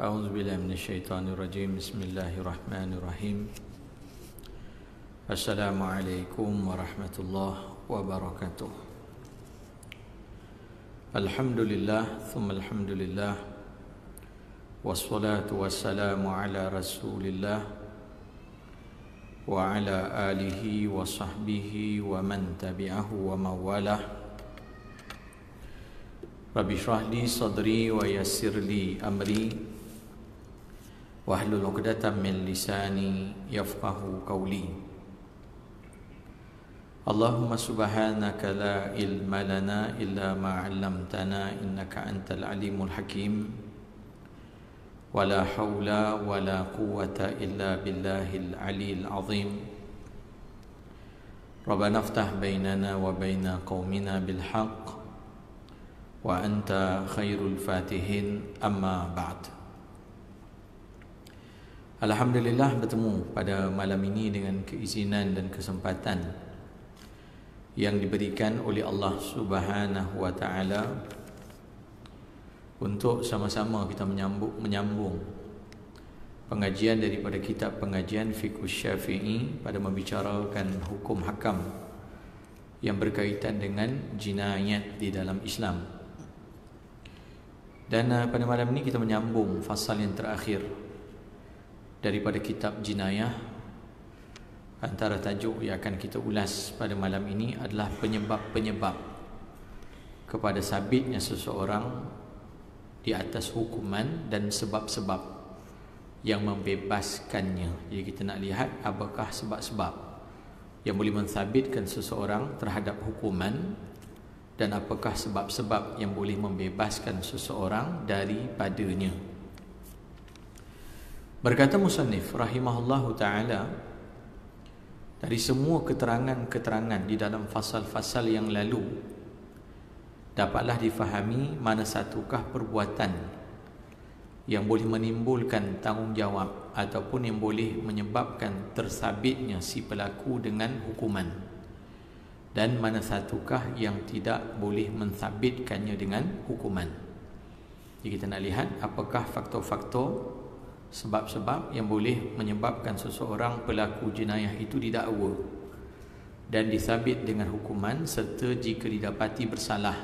أعوذ بالله من الشيطان الرجيم بسم الله الرحمن الرحيم السلام عليكم ورحمة الله وبركاته الحمد لله ثم الحمد لله والصلاة والسلام على رسول الله وعلى آله وصحبه ومن تبعه ومن والاه رب اشرح لي صدري ويسر لي أمري wahlul 'uqdatam min lisani yafqahu qawli. Allahumma subhanaka la ilma lana illa ma 'allamtana innaka antal alimul hakim. Wa la haula wa la quwwata illa billahil aliyil azim. Rabbana iftah bainana wa baina qaumina bil haqq wa anta khairul fatihin, amma ba'd. Alhamdulillah, bertemu pada malam ini dengan keizinan dan kesempatan yang diberikan oleh Allah Subhanahu wa taala untuk sama-sama kita menyambung pengajian daripada kitab pengajian Fiqh Syafi'i pada membicarakan hukum hakam yang berkaitan dengan jinayat di dalam Islam. Dan pada malam ini kita menyambung fasal yang terakhir daripada kitab jinayah. Antara tajuk yang akan kita ulas pada malam ini adalah penyebab-penyebab kepada sabitnya seseorang di atas hukuman dan sebab-sebab yang membebaskannya. Jadi kita nak lihat apakah sebab-sebab yang boleh mensabitkan seseorang terhadap hukuman dan apakah sebab-sebab yang boleh membebaskan seseorang daripadanya. Berkata musannif rahimahullahu ta'ala, dari semua keterangan-keterangan di dalam fasal-fasal yang lalu dapatlah difahami mana satukah perbuatan yang boleh menimbulkan tanggungjawab ataupun yang boleh menyebabkan tersabitnya si pelaku dengan hukuman, dan mana satukah yang tidak boleh mensabitkannya dengan hukuman. Jadi kita nak lihat apakah faktor-faktor, sebab-sebab yang boleh menyebabkan seseorang pelaku jenayah itu didakwa dan disabit dengan hukuman, serta jika didapati bersalah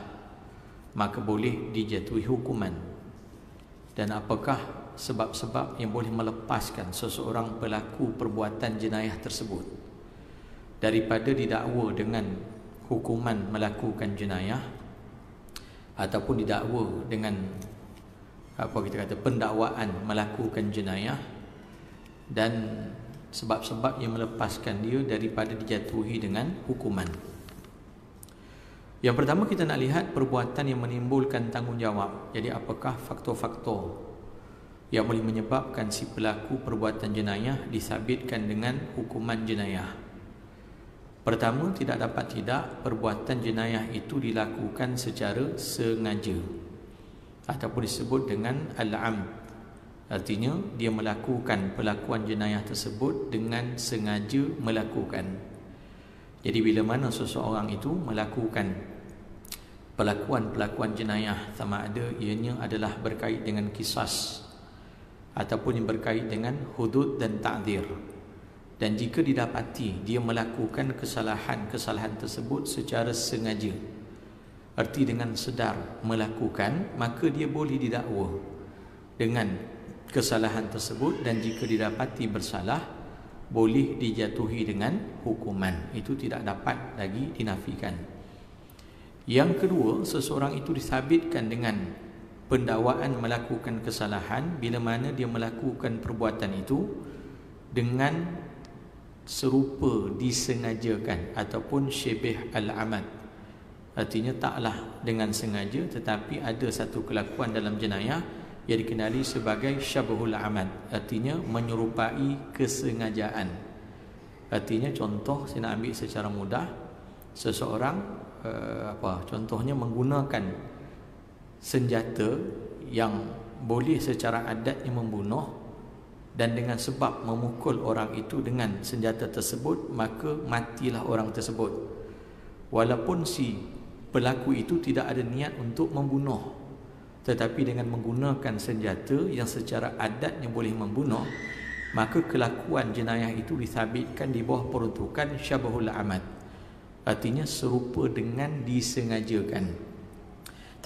maka boleh dijatuhi hukuman, dan apakah sebab-sebab yang boleh melepaskan seseorang pelaku perbuatan jenayah tersebut daripada didakwa dengan hukuman melakukan jenayah ataupun didakwa dengan pendakwaan melakukan jenayah, dan sebab-sebab yang melepaskan dia daripada dijatuhi dengan hukuman. Yang pertama kita nak lihat perbuatan yang menimbulkan tanggungjawab. Jadi apakah faktor-faktor yang boleh menyebabkan si pelaku perbuatan jenayah disabitkan dengan hukuman jenayah. Pertama, tidak dapat tidak perbuatan jenayah itu dilakukan secara sengaja ataupun disebut dengan al-amd. Artinya dia melakukan pelakuan jenayah tersebut dengan sengaja melakukan. Jadi bila mana seseorang itu melakukan pelakuan jenayah, sama ada ianya adalah berkait dengan qisas ataupun yang berkait dengan hudud dan ta'zir, dan jika didapati dia melakukan kesalahan tersebut secara sengaja, arti dengan sedar melakukan, maka dia boleh didakwa dengan kesalahan tersebut, dan jika didapati bersalah boleh dijatuhi dengan hukuman. Itu tidak dapat lagi dinafikan. Yang kedua, seseorang itu disabitkan dengan pendakwaan melakukan kesalahan bila mana dia melakukan perbuatan itu dengan serupa disengajakan ataupun syibih al-amad. Artinya taklah dengan sengaja, tetapi ada satu kelakuan dalam jenayah yang dikenali sebagai syabhul amad, artinya menyerupai kesengajaan. Artinya contoh saya nak ambil secara mudah, seseorang contohnya menggunakan senjata yang boleh secara adatnya membunuh, dan dengan sebab memukul orang itu dengan senjata tersebut maka matilah orang tersebut, walaupun si pelaku itu tidak ada niat untuk membunuh, tetapi dengan menggunakan senjata yang secara adatnya boleh membunuh, maka kelakuan jenayah itu disabitkan di bawah peruntukan syabahul amad, artinya serupa dengan disengajakan.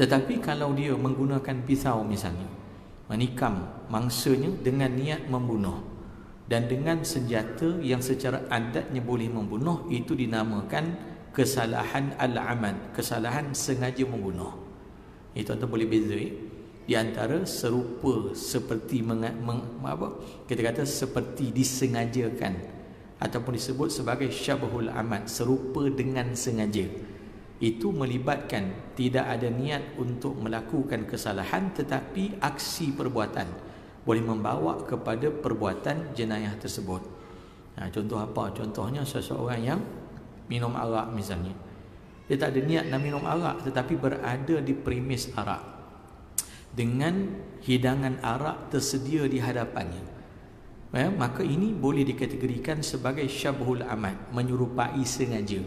Tetapi kalau dia menggunakan pisau misalnya, menikam mangsanya dengan niat membunuh, dan dengan senjata yang secara adatnya boleh membunuh, itu dinamakan kesalahan al-amad, kesalahan sengaja membunuh. Itu tuan boleh beza di antara serupa seperti kita kata seperti disengajakan, ataupun disebut sebagai syabhul amad, serupa dengan sengaja. Itu melibatkan tidak ada niat untuk melakukan kesalahan, tetapi aksi perbuatan boleh membawa kepada perbuatan jenayah tersebut. Contoh apa? Contohnya seseorang yang minum arak misalnya. Dia tak ada niat nak minum arak, tetapi berada di premis arak dengan hidangan arak tersedia di hadapannya. Maka ini boleh dikategorikan sebagai syabhul amad, menyerupai sengaja.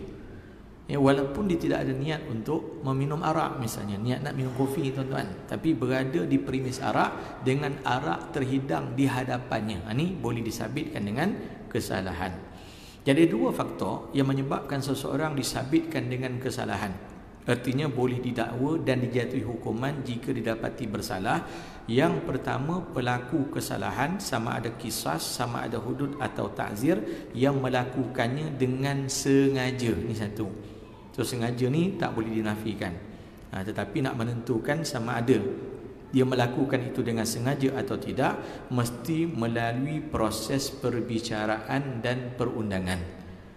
Walaupun dia tidak ada niat untuk meminum arak misalnya, niat nak minum kopi tuan-tuan, tapi berada di premis arak dengan arak terhidang di hadapannya. Ini boleh disabitkan dengan kesalahan. Jadi dua faktor yang menyebabkan seseorang disabitkan dengan kesalahan. Artinya boleh didakwa dan dijatuhi hukuman jika didapati bersalah. Yang pertama, pelaku kesalahan, sama ada kisas, sama ada hudud atau ta'zir, yang melakukannya dengan sengaja. Ini satu. So sengaja ni tak boleh dinafikan. Tetapi nak menentukan sama ada dia melakukan itu dengan sengaja atau tidak, mesti melalui proses perbicaraan dan perundangan.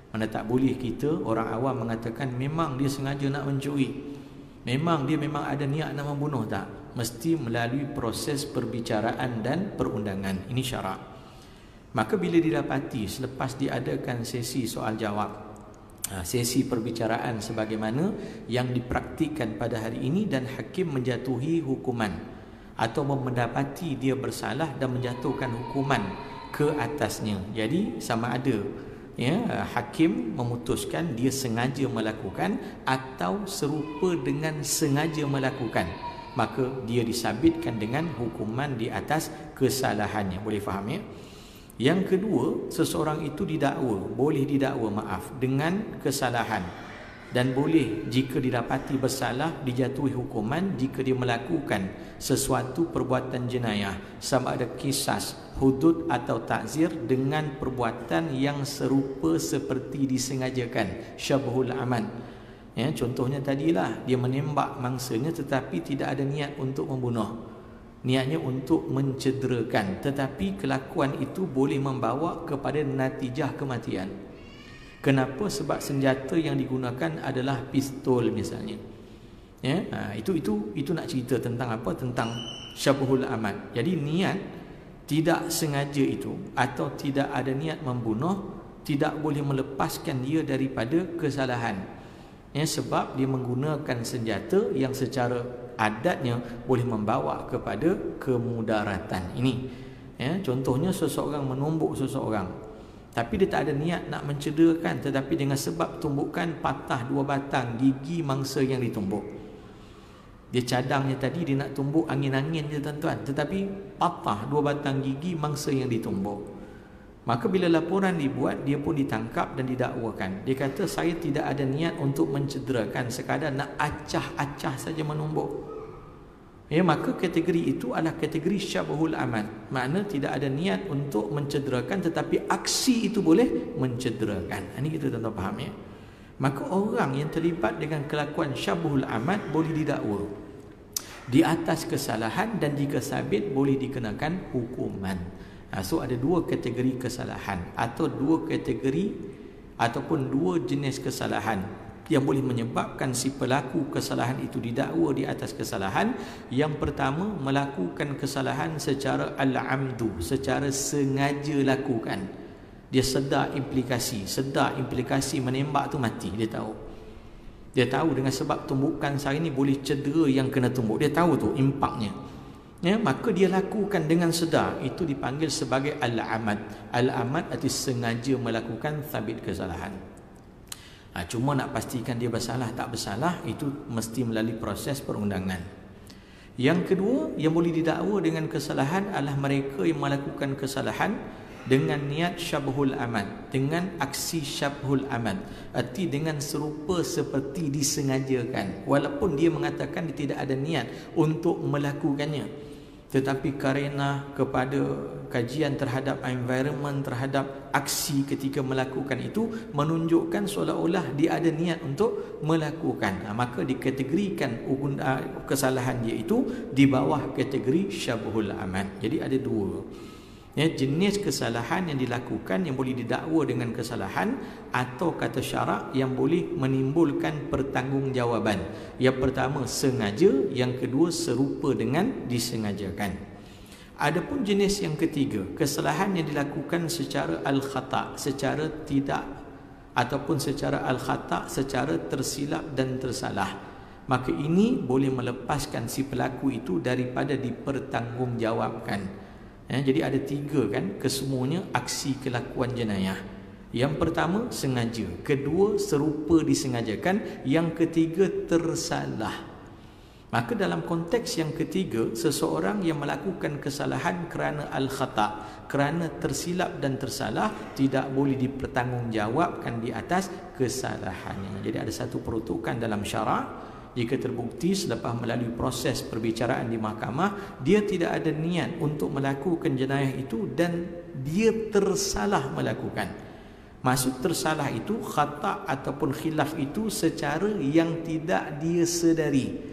Mana tak boleh kita orang awam mengatakan memang dia sengaja nak mencuri, memang ada niat nak membunuh. Tak, mesti melalui proses perbicaraan dan perundangan. Ini syarat. Maka bila didapati selepas diadakan sesi soal jawab, sesi perbicaraan sebagaimana yang dipraktikkan pada hari ini, dan hakim menjatuhi hukuman atau mendapati dia bersalah dan menjatuhkan hukuman ke atasnya. Jadi sama ada hakim memutuskan dia sengaja melakukan atau serupa dengan sengaja melakukan, maka dia disabitkan dengan hukuman di atas kesalahannya. Boleh faham ya? Yang kedua, seseorang itu boleh didakwa dengan kesalahan, dan boleh jika didapati bersalah dijatuhi hukuman jika dia melakukan sesuatu perbuatan jenayah, sama ada kisas, hudud atau ta'zir, dengan perbuatan yang serupa seperti disengajakan, syabhul amad. Contohnya tadilah, dia menembak mangsanya tetapi tidak ada niat untuk membunuh, niatnya untuk mencederakan, tetapi kelakuan itu boleh membawa kepada natijah kematian. Kenapa? Sebab senjata yang digunakan adalah pistol misalnya. Itu nak cerita tentang apa? Tentang syabhul amad. Jadi niat tidak sengaja itu, atau tidak ada niat membunuh, tidak boleh melepaskan dia daripada kesalahan. Sebab dia menggunakan senjata yang secara adatnya boleh membawa kepada kemudaratan. Ini contohnya seseorang menumbuk seseorang, tapi dia tak ada niat nak mencederakan, tetapi dengan sebab tumbukan patah dua batang gigi mangsa yang ditumbuk. Dia cadangnya tadi dia nak tumbuk angin-angin je tuan-tuan, tetapi patah dua batang gigi mangsa yang ditumbuk. Maka bila laporan dibuat, dia pun ditangkap dan didakwakan. Dia kata saya tidak ada niat untuk mencederakan, sekadar nak acah-acah saja menumbuk. Maka kategori itu adalah kategori syabhul amad. Makna tidak ada niat untuk mencederakan, tetapi aksi itu boleh mencederakan. Ini kita tuan-tuan faham ya. Maka orang yang terlibat dengan kelakuan syabhul amad boleh didakwa di atas kesalahan, dan jika sabit boleh dikenakan hukuman. So ada dua kategori kesalahan, atau dua kategori ataupun dua jenis kesalahan yang boleh menyebabkan si pelaku kesalahan itu didakwa di atas kesalahan. Yang pertama, melakukan kesalahan secara al-amdu, secara sengaja lakukan. Dia sedar implikasi menembak tu mati. Dia tahu dengan sebab tumbukan sari ni boleh cedera yang kena tumbuk. Dia tahu tu impaknya. Maka dia lakukan dengan sedar. Itu dipanggil sebagai al-amad. Al-amad arti sengaja melakukan sabit kesalahan. Cuma nak pastikan dia bersalah tak bersalah, itu mesti melalui proses perundangan. Yang kedua, yang boleh didakwa dengan kesalahan adalah mereka yang melakukan kesalahan dengan niat syabhul amal, dengan aksi syabhul amal, arti dengan serupa seperti disengajakan, walaupun dia mengatakan dia tidak ada niat untuk melakukannya, tetapi kerana kepada kajian terhadap environment, terhadap aksi ketika melakukan itu menunjukkan seolah-olah dia ada niat untuk melakukan, maka dikategorikan kesalahan dia itu di bawah kategori syabhul amal. Jadi ada dua jenis kesalahan yang dilakukan yang boleh didakwa dengan kesalahan, atau kata syarak yang boleh menimbulkan pertanggungjawaban. Yang pertama sengaja, yang kedua serupa dengan disengajakan. Adapun jenis yang ketiga, kesalahan yang dilakukan secara al-khata', secara tidak, ataupun secara al-khata', secara tersilap dan tersalah, maka ini boleh melepaskan si pelaku itu daripada dipertanggungjawabkan. Jadi ada tiga kan, kesemuanya aksi kelakuan jenayah. Yang pertama sengaja, kedua serupa disengajakan, yang ketiga tersalah. Maka dalam konteks yang ketiga, seseorang yang melakukan kesalahan kerana al-khata', kerana tersilap dan tersalah, tidak boleh dipertanggungjawabkan di atas kesalahannya. Jadi ada satu peruntukan dalam syarak. Jika terbukti selepas melalui proses perbicaraan di mahkamah, dia tidak ada niat untuk melakukan jenayah itu dan dia tersalah melakukan. Maksud tersalah itu khata' ataupun khilaf itu secara yang tidak dia sedari,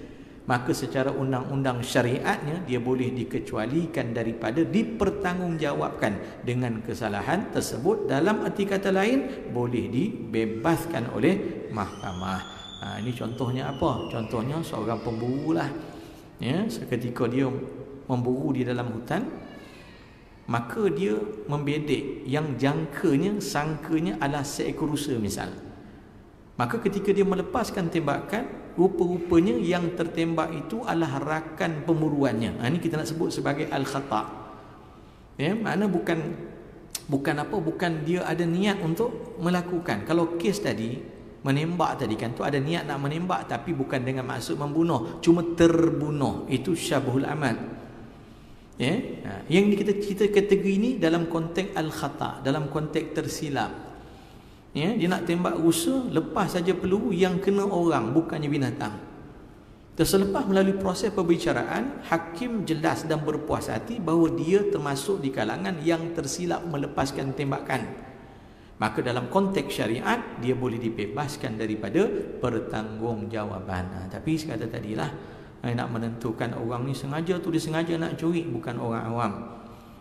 maka secara undang-undang syariatnya dia boleh dikecualikan daripada dipertanggungjawabkan dengan kesalahan tersebut. Dalam arti kata lain, boleh dibebaskan oleh mahkamah. Ini contohnya apa? Contohnya seorang pemburu lah. Seketika dia memburu di dalam hutan, maka dia membedek yang sangkanya adalah seekor rusa misal. Maka ketika dia melepaskan tembakan, rupa-rupanya yang tertembak itu adalah rakan pemburuannya. Ini kita nak sebut sebagai al-khata'. Makna bukan dia ada niat untuk melakukan. Kalau kes tadi menembak tadi kan, tu ada niat nak menembak tapi bukan dengan maksud membunuh, cuma terbunuh, itu syabhul amal. Yang kita kategori ini dalam konteks al-khata', dalam konteks tersilap. Dia nak tembak rusa, lepas saja peluru yang kena orang, bukannya binatang. Selepas melalui proses perbicaraan, hakim jelas dan berpuas hati bahawa dia termasuk di kalangan yang tersilap melepaskan tembakan. Maka dalam konteks syariat dia boleh dibebaskan daripada pertanggungjawaban. Tapi sekata tadilah, nak menentukan orang ni sengaja tu dia sengaja nak curi, bukan orang awam.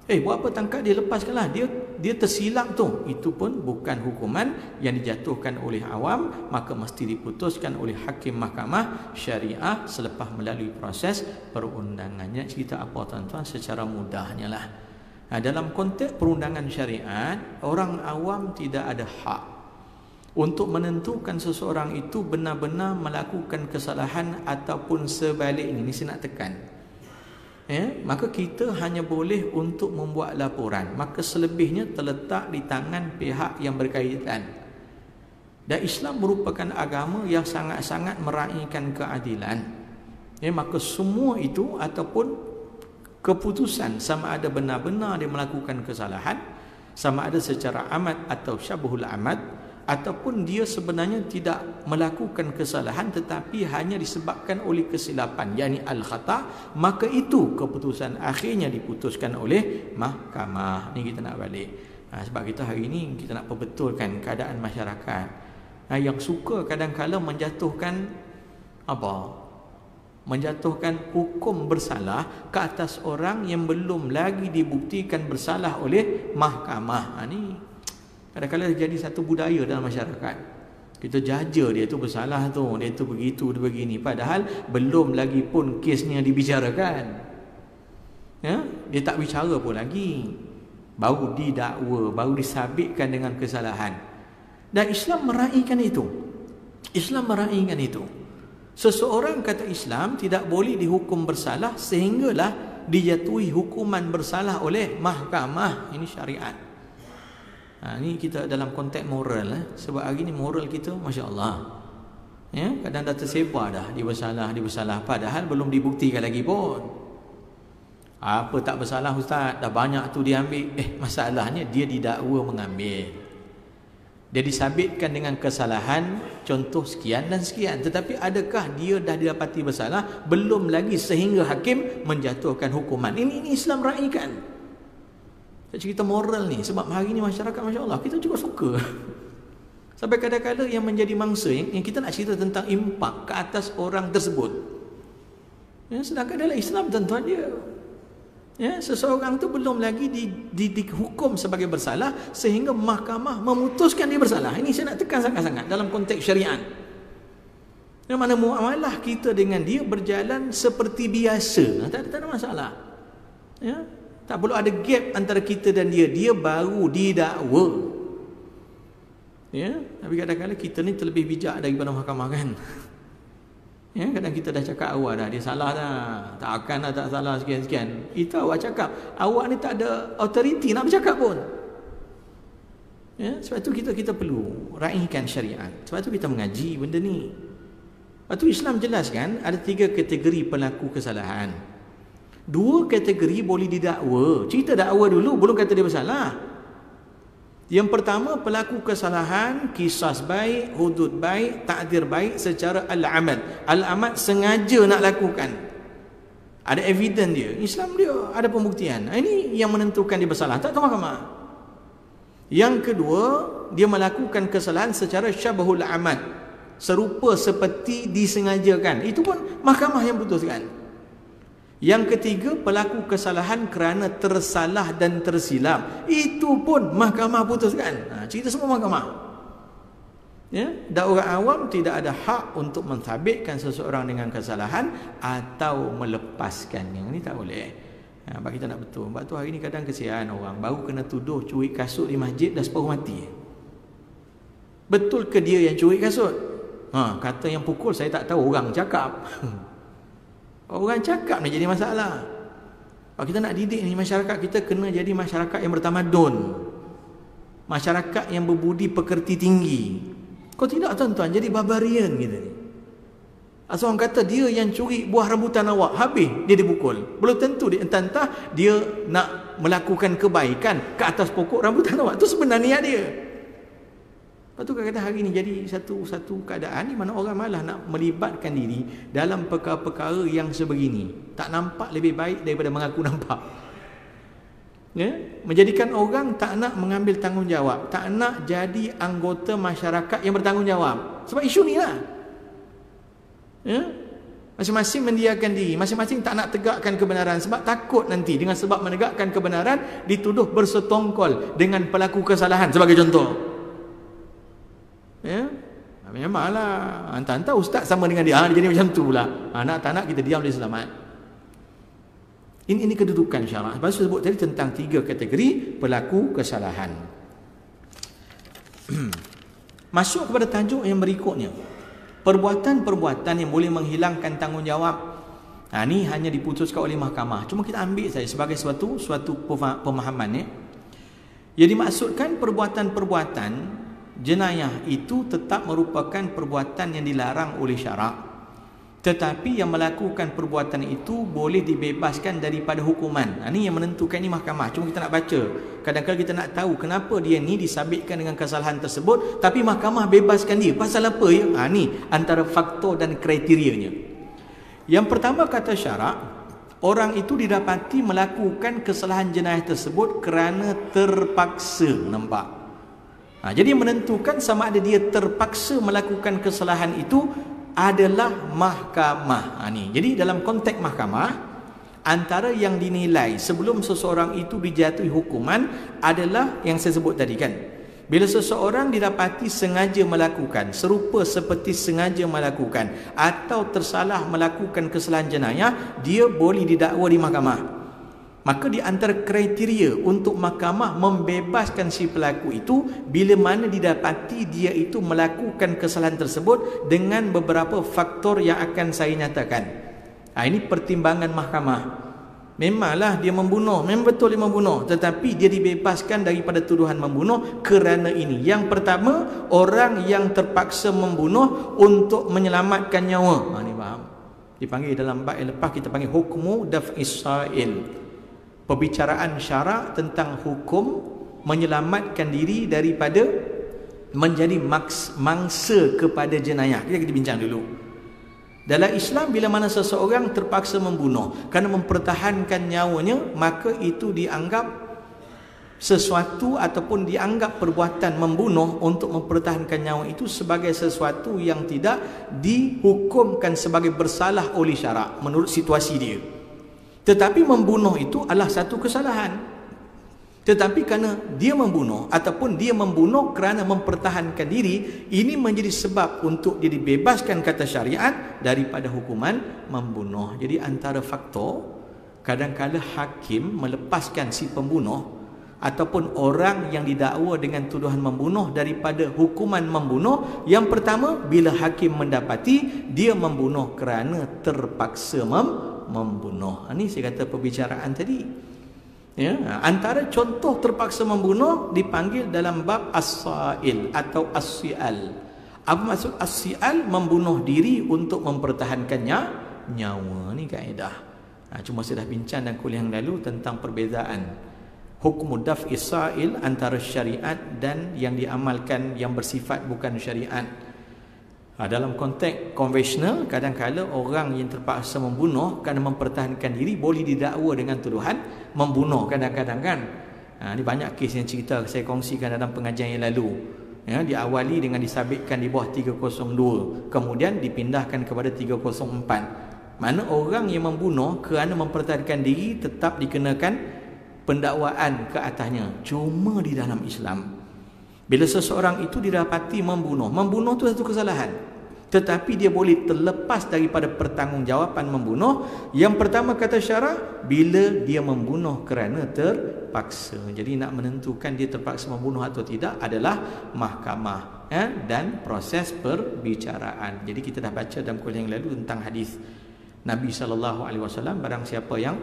Buat apa tangkap dia, lepaskanlah. Dia tersilap tu. Itu pun bukan hukuman yang dijatuhkan oleh awam, maka mesti diputuskan oleh hakim mahkamah syariah selepas melalui proses perundangannya. Cerita apa tuan-tuan secara mudahnya lah. Dalam konteks perundangan syariat, orang awam tidak ada hak untuk menentukan seseorang itu benar-benar melakukan kesalahan ataupun sebaliknya. Ini saya nak tekan. Maka kita hanya boleh untuk membuat laporan. Maka selebihnya terletak di tangan pihak yang berkaitan. Dan Islam merupakan agama yang sangat-sangat meraihkan keadilan. Maka semua itu ataupun keputusan, sama ada benar-benar dia melakukan kesalahan, sama ada secara amad atau syabhul amad, ataupun dia sebenarnya tidak melakukan kesalahan tetapi hanya disebabkan oleh kesilapan, yakni al-khata', maka itu keputusan akhirnya diputuskan oleh mahkamah. Ni kita nak balik. Sebab kita hari ini kita nak perbetulkan keadaan masyarakat yang suka kadang-kala menjatuhkan menjatuhkan hukum bersalah ke atas orang yang belum lagi dibuktikan bersalah oleh mahkamah. Ni kadang-kadang jadi satu budaya dalam masyarakat. Kita jaja dia tu bersalah tu, dia tu begitu, dia begini, padahal belum lagi pun kesnya dibicarakan. Dia tak bicara pun lagi, baru didakwa, baru disabitkan dengan kesalahan. Dan Islam meraihkan itu. Seseorang kata Islam tidak boleh dihukum bersalah sehinggalah dijatuhi hukuman bersalah oleh mahkamah. Ini syariat. Ini kita dalam konteks moral. Sebab hari ini moral kita, Masya Allah, Ya, kadang dah tersebar dah dia bersalah padahal belum dibuktikan lagi pun. Apa tak bersalah ustaz, dah banyak tu dia ambil. Masalahnya dia didakwa mengambil. Dia disabitkan dengan kesalahan contoh sekian dan sekian, tetapi adakah dia dah didapati bersalah? Belum lagi sehingga hakim menjatuhkan hukuman. Ini Islam raikan. Cerita moral ni, sebab hari ni masyarakat masya-Allah kita juga suka. Sampai kadang-kadang yang menjadi mangsa yang kita nak cerita tentang impak ke atas orang tersebut. Ya, sedangkan dalam Islam tuan-tuan dia, ya, seseorang tu belum lagi dihukum sebagai bersalah sehingga mahkamah memutuskan dia bersalah. Ini saya nak tekan sangat-sangat dalam konteks syariat. Yang mana muamalah kita dengan dia berjalan seperti biasa. Tak ada masalah. Ya, tak perlu ada gap antara kita dan dia. Dia baru didakwa. Ya, tapi kadang-kadang kita ni terlebih bijak daripada mahkamah kan. Ya, kadang kita dah cakap awak dah, dia salah dah. Tak akan dah tak salah sekian-sekian. Itu awak cakap. Awak ni tak ada authority nak bercakap pun. Ya, sebab tu kita perlu raikan syariat. Sebab tu kita mengaji benda ni. Sebab tu Islam jelaskan ada 3 kategori pelaku kesalahan. 2 kategori boleh didakwa. Cerita dakwa dulu, belum kata dia bersalah. Yang pertama, pelaku kesalahan kisas baik, hudud baik, takdir baik secara al-amad. Al-amad sengaja nak lakukan. Ada evidence dia. Islam dia ada pembuktian. Ini yang menentukan dia bersalah. Tak tahu mahkamah. Yang kedua, dia melakukan kesalahan secara syabahul amad. Serupa seperti disengajakan. Itu pun mahkamah yang putuskan. Yang ketiga, pelaku kesalahan kerana tersalah dan tersilap. Itu pun mahkamah putuskan. Cerita semua mahkamah. Ya, dan orang awam tidak ada hak untuk menthabitkan seseorang dengan kesalahan atau melepaskannya. Ini tak boleh. Sebab kita nak betul. Sebab tu hari ni kadang kesian orang baru kena tuduh curi kasut di masjid dah separuh mati. Betul ke dia yang curi kasut? Kata yang pukul saya tak tahu, orang cakap. Orang cakap ni jadi masalah. Kalau kita nak didik ni masyarakat kita kena jadi masyarakat yang bertamadun. Masyarakat yang berbudi pekerti tinggi. Kau tidak tuan-tuan jadi barbarian kita ni. Asal orang kata dia yang curi buah rambutan awak, habis dia dipukul. Belum tentu dia entah dia nak melakukan kebaikan ke atas pokok rambutan awak. Itu sebenarnya dia. Lepas tu kadang-kadang hari ni jadi satu keadaan di mana orang malah nak melibatkan diri dalam perkara-perkara yang sebegini. Tak nampak lebih baik daripada mengaku nampak. Ya? Menjadikan orang tak nak mengambil tanggungjawab, tak nak jadi anggota masyarakat yang bertanggungjawab. Sebab isu ni lah. Ya? Masing-masing mendiamkan diri, masing-masing tak nak tegakkan kebenaran sebab takut nanti dengan sebab menegakkan kebenaran dituduh bersetongkol dengan pelaku kesalahan sebagai contoh. Ya, memanglah entah ustaz sama dengan dia, dia jadi macam tu pula. Nak tak nak kita diam dia selamat. Ini kedudukan syarak. Sebab saya sebut tadi tentang 3 kategori pelaku kesalahan. Masuk kepada tajuk yang berikutnya. Perbuatan-perbuatan yang boleh menghilangkan tanggungjawab. Ini hanya diputuskan oleh mahkamah. Cuma kita ambil saja sebagai suatu pemahaman ya. Yang dimaksudkan perbuatan-perbuatan jenayah itu tetap merupakan perbuatan yang dilarang oleh syarak. Tetapi yang melakukan perbuatan itu boleh dibebaskan daripada hukuman. Ini yang menentukan ini mahkamah. Cuma kita nak baca. Kadang-kadang kita nak tahu kenapa dia ni disabitkan dengan kesalahan tersebut tapi mahkamah bebaskan dia. Pasal apa ya? Ini antara faktor dan kriterianya. Yang pertama kata syarak, orang itu didapati melakukan kesalahan jenayah tersebut kerana terpaksa. Nampak? Jadi menentukan sama ada dia terpaksa melakukan kesalahan itu adalah mahkamah. Jadi dalam konteks mahkamah, antara yang dinilai sebelum seseorang itu dijatuhi hukuman adalah yang saya sebut tadi kan. Bila seseorang didapati sengaja melakukan, serupa seperti sengaja melakukan atau tersalah melakukan kesalahan jenayah, dia boleh didakwa di mahkamah. Maka di antara kriteria untuk mahkamah membebaskan si pelaku itu bila mana didapati dia itu melakukan kesalahan tersebut dengan beberapa faktor yang akan saya nyatakan. Ini pertimbangan mahkamah. Memanglah dia membunuh, memang betul dia membunuh, tetapi dia dibebaskan daripada tuduhan membunuh kerana ini. Yang pertama, orang yang terpaksa membunuh untuk menyelamatkan nyawa. Ini faham? Dipanggil dalam bab yang lepas kita panggil hukmu daf'is sa'il. Perbicaraan syarak tentang hukum menyelamatkan diri daripada menjadi mangsa kepada jenayah. Kita bincang dulu. Dalam Islam, bila mana seseorang terpaksa membunuh kerana mempertahankan nyawanya, maka itu dianggap sesuatu ataupun dianggap perbuatan membunuh untuk mempertahankan nyawa itu sebagai sesuatu yang tidak dihukumkan sebagai bersalah oleh syarak menurut situasi dia. Tetapi membunuh itu adalah satu kesalahan. Tetapi kerana dia membunuh ataupun dia membunuh kerana mempertahankan diri, ini menjadi sebab untuk dia dibebaskan kata syariat daripada hukuman membunuh. Jadi antara faktor, kadang-kadang hakim melepaskan si pembunuh ataupun orang yang didakwa dengan tuduhan membunuh daripada hukuman membunuh. Yang pertama, bila hakim mendapati dia membunuh kerana terpaksa membunuh. Ini saya kata perbicaraan tadi. Ya, antara contoh terpaksa membunuh dipanggil dalam bab as-sa'il atau as-si'al. Apa maksud as-si'al? Membunuh diri untuk mempertahankannya nyawa. Ni kaedah. Cuma saya dah bincang dalam kuliah yang lalu tentang perbezaan hukum daf'is sa'il antara syariat dan yang diamalkan yang bersifat bukan syariat. Dalam konteks konvensional, kadang-kadang orang yang terpaksa membunuh kerana mempertahankan diri boleh didakwa dengan tuduhan membunuh kadang-kadang kan. Ini banyak kes yang cerita saya kongsikan dalam pengajian yang lalu. Ya, diawali dengan disabitkan di bawah 302, kemudian dipindahkan kepada 304. Mana orang yang membunuh kerana mempertahankan diri tetap dikenakan pendakwaan ke atasnya. Cuma di dalam Islam, bila seseorang itu didapati membunuh itu satu kesalahan, tetapi dia boleh terlepas daripada pertanggungjawaban membunuh. Yang pertama kata syarak, bila dia membunuh kerana terpaksa. Jadi nak menentukan dia terpaksa membunuh atau tidak adalah mahkamah dan proses perbicaraan. Jadi kita dah baca dalam kuliah yang lalu tentang hadis Nabi SAW, barang siapa yang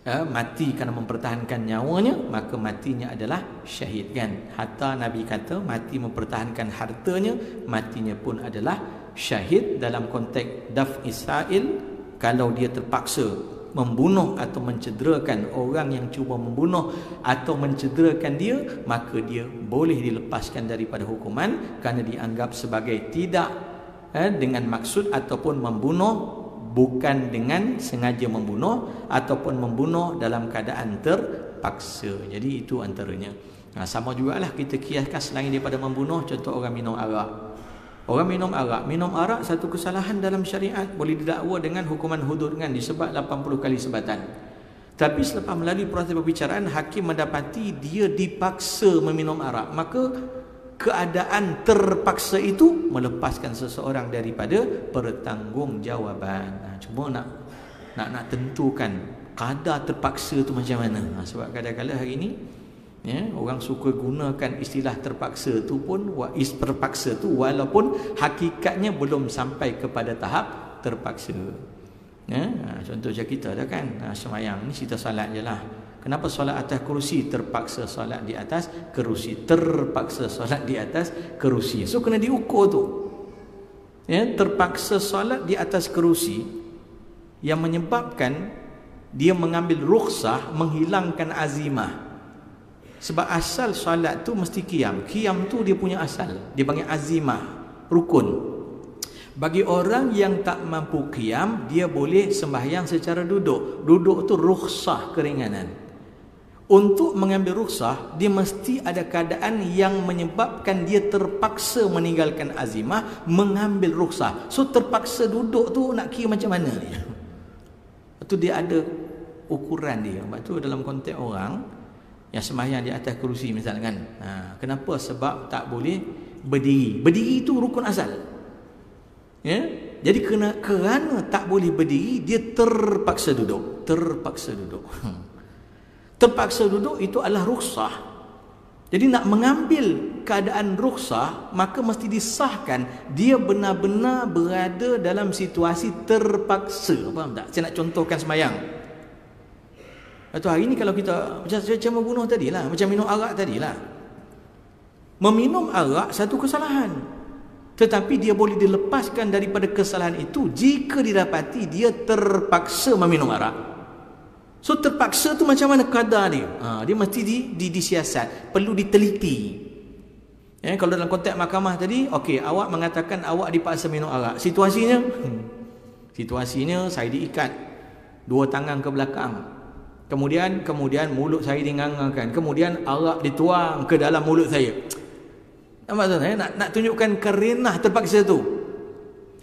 mati kerana mempertahankan nyawanya, maka matinya adalah syahid kan. Hatta Nabi kata mati mempertahankan hartanya, matinya pun adalah syahid. Dalam konteks daf'is sa'il, kalau dia terpaksa membunuh atau mencederakan orang yang cuba membunuh atau mencederakan dia, maka dia boleh dilepaskan daripada hukuman kerana dianggap sebagai tidak dengan maksud ataupun membunuh bukan dengan sengaja membunuh ataupun membunuh dalam keadaan terpaksa. Jadi itu antaranya. Sama jugalah kita kiaskan selain daripada membunuh, contoh orang minum arak. Orang minum arak satu kesalahan dalam syariat, boleh didakwa dengan hukuman hudud kan, disebat 80 kali sebatan. Tapi selepas melalui proses perbicaraan, hakim mendapati dia dipaksa meminum arak, maka keadaan terpaksa itu melepaskan seseorang daripada pertanggungjawaban. Cuma nak tentukan kadar terpaksa tu macam mana. Sebab kadang-kadang hari ini orang suka gunakan istilah terpaksa tu pun terpaksa tu walaupun hakikatnya belum sampai kepada tahap terpaksa. Contoh macam kita dah kan, semayang ni cerita salat je lah. Kenapa solat atas kerusi? Terpaksa solat di atas kerusi. Terpaksa solat di atas kerusi. So kena diukur tu. Terpaksa solat di atas kerusi yang menyebabkan dia mengambil rukhsah, menghilangkan azimah. Sebab asal solat tu mesti qiyam. Qiyam tu dia punya asal. Dia panggil azimah, rukun. Bagi orang yang tak mampu qiyam, dia boleh sembahyang secara duduk. Duduk tu rukhsah, keringanan. Untuk mengambil rukhsah, dia mesti ada keadaan yang menyebabkan dia terpaksa meninggalkan azimah, mengambil rukhsah. So terpaksa duduk tu nak kira macam mana dia? Itu dia ada ukuran dia. Sebab tu dalam konteks orang yang sembahyang di atas kerusi misalkan, kenapa? Sebab tak boleh berdiri. Berdiri itu rukun asal. Jadi kerana tak boleh berdiri, dia terpaksa duduk. Terpaksa duduk. Terpaksa duduk itu adalah rukhsah. Jadi nak mengambil keadaan rukhsah, maka mesti disahkan dia benar-benar berada dalam situasi terpaksa. Faham tak? Saya nak contohkan sembahyang. Atau hari ni kalau kita macam membunuh tadilah, macam minum arak tadilah. Meminum arak satu kesalahan, tetapi dia boleh dilepaskan daripada kesalahan itu jika didapati dia terpaksa meminum arak. So terpaksa tu macam mana kadar dia? Dia mesti disiasat, perlu diteliti. Kalau dalam konteks mahkamah tadi, okey, awak mengatakan awak dipaksa minum arak. Situasinya saya diikat dua tangan ke belakang. Kemudian mulut saya dingangkan. Kemudian arak dituang ke dalam mulut saya. Nampak tak? Nak tunjukkan kerenah terpaksa tu.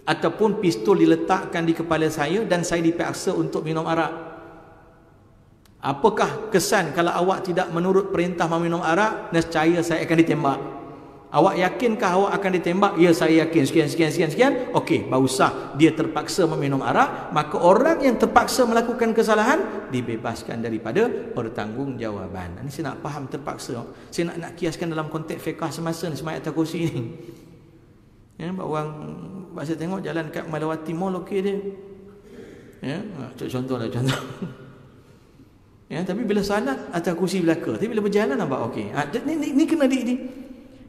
Ataupun pistol diletakkan di kepala saya dan saya dipaksa untuk minum arak. Apakah kesan kalau awak tidak menurut perintah meminum arak? Nescaya saya akan ditembak. Awak yakinkah awak akan ditembak? Ya, saya yakin. Sekian. Okey, baru sah dia terpaksa meminum arak. Maka orang yang terpaksa melakukan kesalahan dibebaskan daripada pertanggungjawaban. Ini saya nak faham terpaksa. Saya nak kiaskan dalam konteks fiqh semasa ni, semayat atas kursi ni. Orang saya tengok jalan kat Malawati Mall okey dia. Contoh. Tapi bila salat atas kursi belaka, tapi bila berjalan nampak okey. Ni kena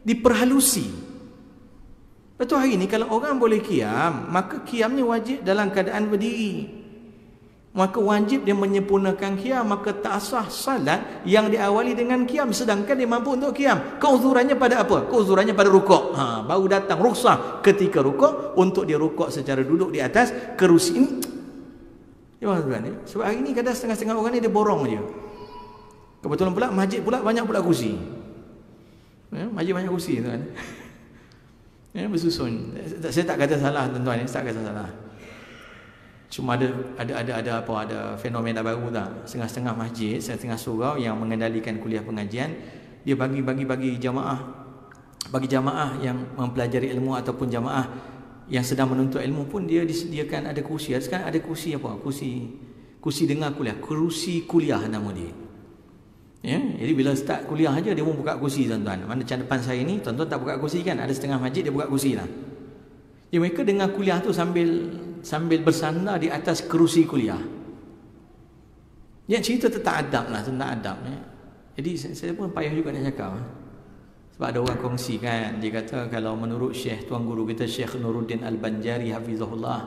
diperhalusi. Betul, hari ni kalau orang boleh qiyam, maka qiyamnya wajib dalam keadaan berdiri. Maka wajib dia menyempurnakan qiyam, maka tak sah salat yang diawali dengan qiyam sedangkan dia mampu untuk qiyam. Keuzurannya pada apa? Keuzurannya pada rukuk. Baru datang rukhsah ketika rukuk untuk dia rukuk secara duduk di atas kerusi ini. Sebab hari ni kadang setengah-setengah orang ni dia borong je. Kebetulan pula masjid pula banyak pula kursi. Masjid banyak kursi tuan. Bersusun. Saya tak kata salah tuan-tuan, saya tak kata salah. Cuma ada fenomena baru tak. Setengah-setengah masjid, setengah surau yang mengendalikan kuliah pengajian, dia bagi jamaah, bagi jamaah yang mempelajari ilmu ataupun jamaah yang sedang menuntut ilmu pun dia disediakan ada kursi. Sekarang ada kursi apa? Kursi dengar kuliah, kursi kuliah nama dia. Jadi bila start kuliah aja dia pun buka kursi tuan-tuan. Mana macam depan saya ni, tuan-tuan tak buka kursi kan? Ada setengah masjid dia buka kursi lah. Jadi mereka dengar kuliah tu sambil bersandar di atas kerusi kuliah. Yang cerita tentang adab lah, tentang adab. Jadi saya pun payah juga nak cakap. Sebab ada orang kongsi kan, dia kata kalau menurut Syekh tuan guru kita Syekh Nuruddin Al-Banjari hafizahullah,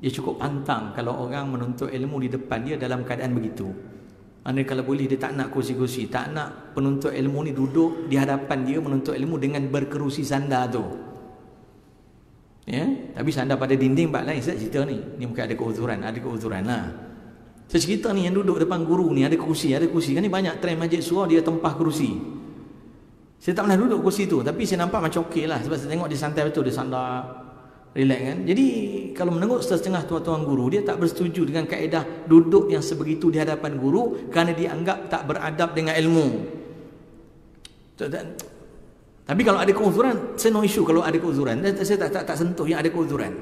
dia cukup pantang kalau orang menuntut ilmu di depan dia dalam keadaan begitu. Mana kalau boleh dia tak nak kursi-kursi, tak nak penuntut ilmu ni duduk di hadapan dia menuntut ilmu dengan berkerusi sandar tu. Tapi sandar pada dinding bab lain. Saya cerita ni mungkin ada keuzuran lah. Saya cerita ni yang duduk depan guru ni ada kursi kan, ni banyak trend masjid surau dia tempah kerusi. Saya tak pernah duduk kursi tu, tapi saya nampak macam okey lah sebab saya tengok dia santai betul, dia sandar relax kan. Jadi kalau menengok setengah tuan-tuan guru, dia tak bersetuju dengan kaedah duduk yang sebegitu di hadapan guru kerana dia anggap tak beradab dengan ilmu. Tapi kalau ada keuzuran, saya no issue kalau ada keuzuran. Saya tak sentuh yang ada keuzuran.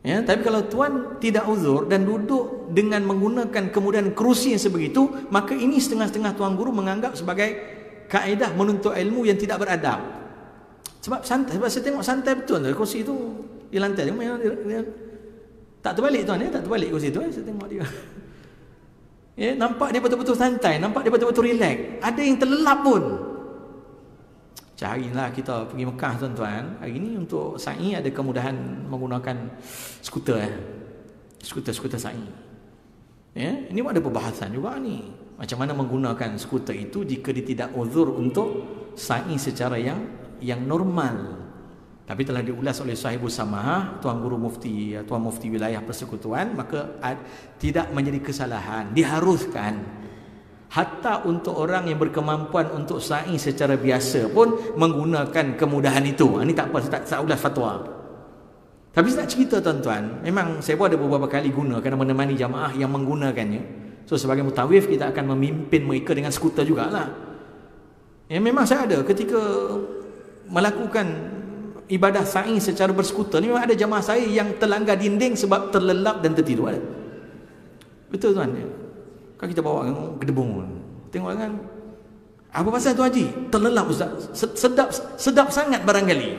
Tapi kalau tuan tidak uzur dan duduk dengan menggunakan kemudian kerusi yang sebegitu, maka ini setengah-setengah tuan guru menganggap sebagai kaedah menuntut ilmu yang tidak beradab. Sebab saya tengok santai betul tuan, kursi tu di lantai dia tak terbalik tuan, tak terbalik kursi tu. Saya tengok dia. Nampak dia betul-betul santai, nampak dia betul-betul relax. Ada yang terlelap pun. Carilah kita pergi Mekah tuan-tuan. Hari ni untuk sa'i ada kemudahan menggunakan skuter skuter sa'i. Ini ada perbahasan juga ni. Macam mana menggunakan skuter itu jika dia tidak uzur untuk sa'i secara yang normal. Tapi telah diulas oleh Sahibus Samahah, Tuan Guru Mufti, Tuan Mufti Wilayah Persekutuan, maka tidak menjadi kesalahan, diharuskan. Hatta untuk orang yang berkemampuan untuk sa'i secara biasa pun menggunakan kemudahan itu. Ini tak apa, saya tak ulas fatwa. Tapi saya nak cerita tuan-tuan, memang saya pun ada beberapa kali guna kerana menemani jamaah yang menggunakannya. So sebagai mutawif kita akan memimpin mereka dengan skuter jugalah. Memang saya ada ketika melakukan ibadah sa'i secara berskuter ni, memang ada jamaah saya yang terlanggar dinding sebab terlelap dan tertidur. Betul tuan. Kan kita bawa gedebung, tengok kan, apa pasal tu haji? Terlelap ustaz, sedap sangat barangkali.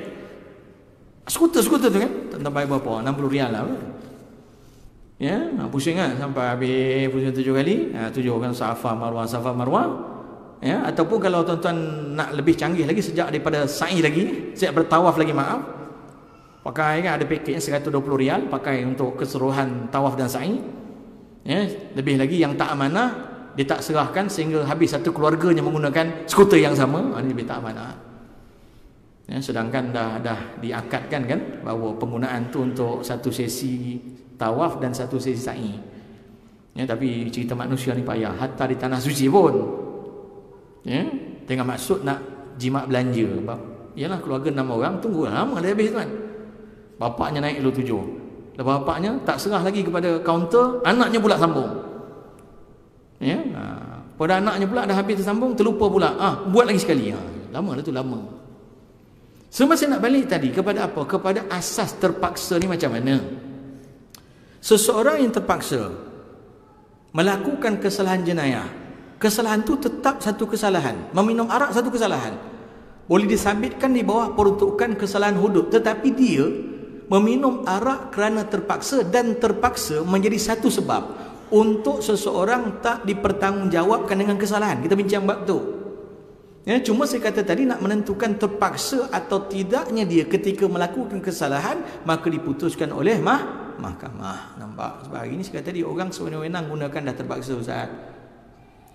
Skuter tu kan tak bayar berapa, 60 rial lah. Ya, pusing kan sampai habis pusing 7 kali. 7 kan Safa Marwah. Ya, ataupun kalau tuan-tuan nak lebih canggih lagi, sejak daripada sa'i lagi, sejak bertawaf lagi, maaf, pakai kan ada pakejnya 120 riyal, pakai untuk keseluruhan tawaf dan sa'i. Ya, lebih lagi yang tak amanah, dia tak serahkan sehingga habis satu keluarganya menggunakan skuter yang sama, ini lebih tak amanah. Ya, sedangkan dah diakadkan kan bahawa penggunaan tu untuk satu sesi tawaf dan satu sesi sa'i. Ya, tapi cerita manusia ni payah, hatta di tanah suci pun. Ya, dengan maksud nak jimat belanja. Yalah, keluarga 6 orang, tunggu lama dah habis kan. Bapaknya naik dulu 7. Lepas bapaknya tak serah lagi kepada kaunter, anaknya pula sambung. Ya, pada anaknya pula dah habis tersambung, terlupa pula. Buat lagi sekali. Lama dah tu, lama. Semasa nak balik tadi kepada apa? Kepada asas terpaksa ni macam mana? Seseorang yang terpaksa melakukan kesalahan jenayah, kesalahan tu tetap satu kesalahan. Meminum arak satu kesalahan, boleh disabitkan di bawah peruntukan kesalahan hudud. Tetapi dia meminum arak kerana terpaksa, dan terpaksa menjadi satu sebab untuk seseorang tak dipertanggungjawabkan dengan kesalahan. Kita bincang bab tu. Ya, cuma saya kata tadi nak menentukan terpaksa atau tidaknya dia ketika melakukan kesalahan, maka diputuskan oleh mahkamah. Nampak? Sebab hari ni saya kata tadi orang sewenang-wenang gunakan dah terpaksa, Ustaz.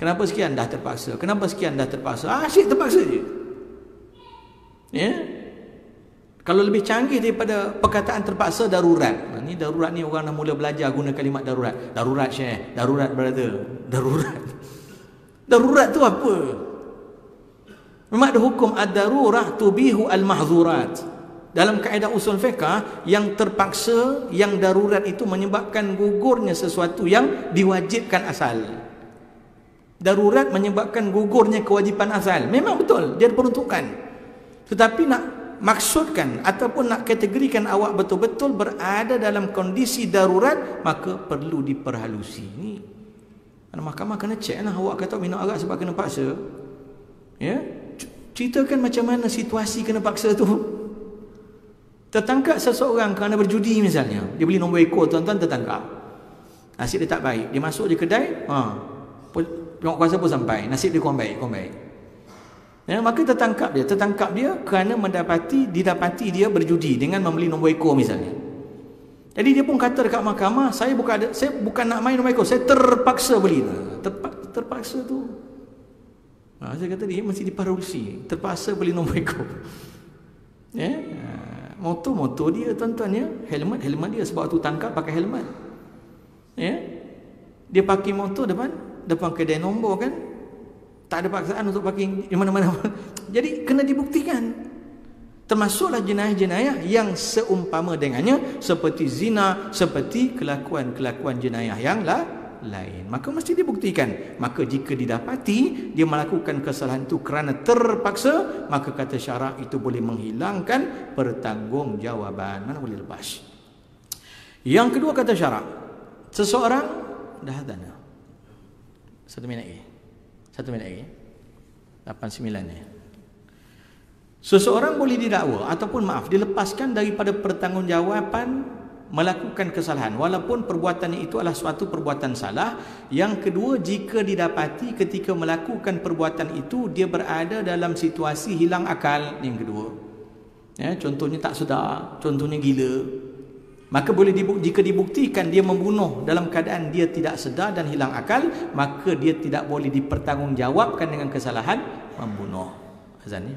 Kenapa sekian dah terpaksa? Kenapa sekian dah terpaksa? Asyik terpaksa je. Ya. Kalau lebih canggih daripada perkataan terpaksa, darurat. Ni darurat ni orang dah mula belajar guna kalimat darurat. Darurat Syekh, darurat brother. Darurat. Darurat tu apa? Memang ada hukum ad-darurah tubihu al-mahzurat. Dalam kaedah usul fiqh, yang terpaksa, yang darurat itu menyebabkan gugurnya sesuatu yang diwajibkan asal. Darurat menyebabkan gugurnya kewajipan asal. Memang betul, dia peruntukan. Tetapi nak maksudkan ataupun nak kategorikan awak betul-betul berada dalam kondisi darurat, maka perlu diperhalusi. Ini mahkamah kena cek lah. Awak kata minum arak sebab kena paksa. Ya, ceritakan macam mana situasi kena paksa tu. Tertangkap seseorang kerana berjudi misalnya, dia beli nombor ekor, tuan-tuan, tertangkap. Nasib dia tak baik, dia masuk je kedai, tengok kuasa pun sampai, nasib dia kurang baik. Ya, maka tertangkap dia kerana didapati dia berjudi dengan membeli nombor ekor misalnya. Jadi dia pun kata dekat mahkamah, saya bukan nak main nombor ekor, saya terpaksa beli. Terpaksa tu, saya kata dia mesti diperhalusi. Terpaksa beli nombor ekor. Ya, motor dia, tuan-tuan, ya, helmet dia, sebab tu tangkap pakai helmet. Ya, dia parking motor depan kedai nombor kan, tak ada paksaan untuk parking di mana-mana. Jadi kena dibuktikan. Termasuklah jenayah-jenayah yang seumpama dengannya, seperti zina, seperti kelakuan-kelakuan jenayah yang lain. Maka mesti dibuktikan. Maka jika didapati dia melakukan kesalahan itu kerana terpaksa, maka kata syarak itu boleh menghilangkan pertanggungjawaban. Mana boleh lepas. Yang kedua kata syarak, seseorang dah adhan. 1 minit lagi. 8-9 ni. Seseorang boleh didakwa ataupun dilepaskan daripada pertanggungjawaban melakukan kesalahan walaupun perbuatannya itu adalah suatu perbuatan salah. Yang kedua, jika didapati ketika melakukan perbuatan itu dia berada dalam situasi hilang akal. Yang kedua, ya, contohnya tak sedar, contohnya gila, maka boleh jika dibuktikan dia membunuh dalam keadaan dia tidak sedar dan hilang akal, maka dia tidak boleh dipertanggungjawabkan dengan kesalahan membunuh. Azan ni.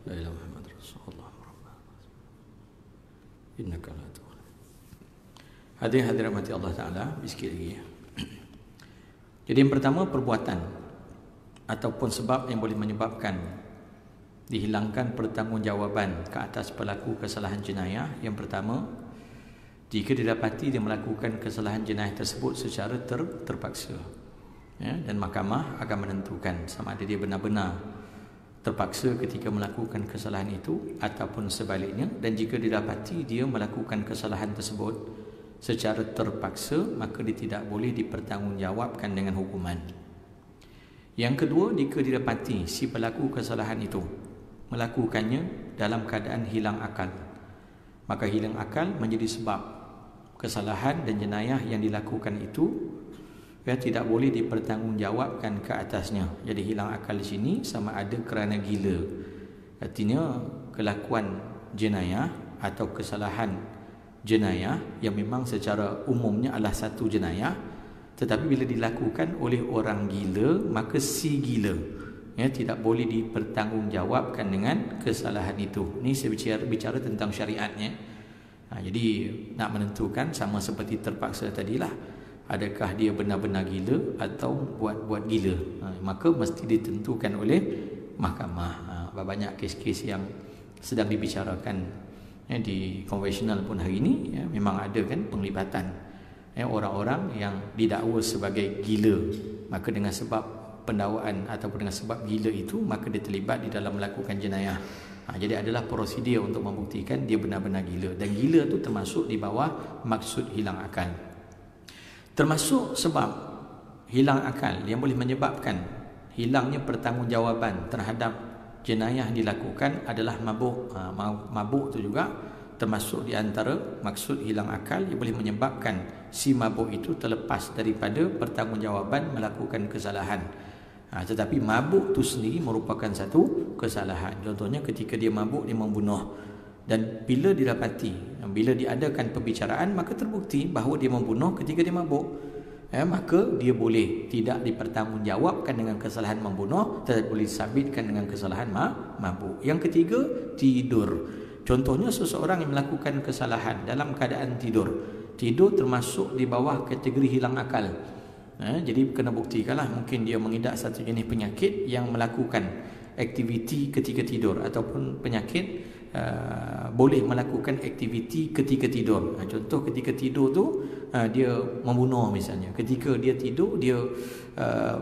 La ilaha Muhammad Rasulullah. Innaka la tughni. Hadirin rahmati Allah Ta'ala, sikit lagi ya. Jadi yang pertama, perbuatan ataupun sebab yang boleh menyebabkan dihilangkan pertanggungjawaban ke atas pelaku kesalahan jenayah. Yang pertama, jika didapati dia melakukan kesalahan jenayah tersebut secara terpaksa ya, dan mahkamah akan menentukan sama ada dia benar-benar terpaksa ketika melakukan kesalahan itu ataupun sebaliknya. Dan jika didapati dia melakukan kesalahan tersebut secara terpaksa, maka dia tidak boleh dipertanggungjawabkan dengan hukuman. Yang kedua, jika didapati si pelaku kesalahan itu melakukannya dalam keadaan hilang akal, maka hilang akal menjadi sebab kesalahan dan jenayah yang dilakukan itu ya, tidak boleh dipertanggungjawabkan ke atasnya. Jadi hilang akal di sini sama ada kerana gila. Artinya kelakuan jenayah atau kesalahan jenayah yang memang secara umumnya adalah satu jenayah, tetapi bila dilakukan oleh orang gila, maka si gila ya, tidak boleh dipertanggungjawabkan dengan kesalahan itu. Ini saya bicara tentang syariatnya. Jadi nak menentukan sama seperti terpaksa tadilah, adakah dia benar-benar gila atau buat-buat gila, maka mesti ditentukan oleh mahkamah. Banyak kes-kes yang sedang dibicarakan di konvensional pun hari ini ya, memang ada kan penglibatan orang-orang yang didakwa sebagai gila, maka dengan sebab pendakwaan ataupun dengan sebab gila itu, maka dia terlibat di dalam melakukan jenayah. Jadi adalah prosedur untuk membuktikan dia benar-benar gila, dan gila tu termasuk di bawah maksud hilang akal. Termasuk sebab hilang akal yang boleh menyebabkan hilangnya pertanggungjawaban terhadap jenayah yang dilakukan adalah mabuk. Mabuk itu juga termasuk di antara maksud hilang akal yang boleh menyebabkan si mabuk itu terlepas daripada pertanggungjawaban melakukan kesalahan. Tetapi mabuk itu sendiri merupakan satu kesalahan. Contohnya ketika dia mabuk, dia membunuh. Dan bila didapati, bila diadakan perbicaraan, maka terbukti bahawa dia membunuh ketika dia mabuk, maka dia boleh tidak dipertanggungjawabkan dengan kesalahan membunuh, tetapi boleh disabitkan dengan kesalahan mabuk. Yang ketiga, tidur. Contohnya seseorang yang melakukan kesalahan dalam keadaan tidur. Tidur termasuk di bawah kategori hilang akal. Jadi kena buktikanlah, mungkin dia mengidap satu jenis penyakit yang melakukan aktiviti ketika tidur, ataupun penyakit boleh melakukan aktiviti ketika tidur. Contoh ketika tidur tu dia membunuh misalnya. Ketika dia tidur dia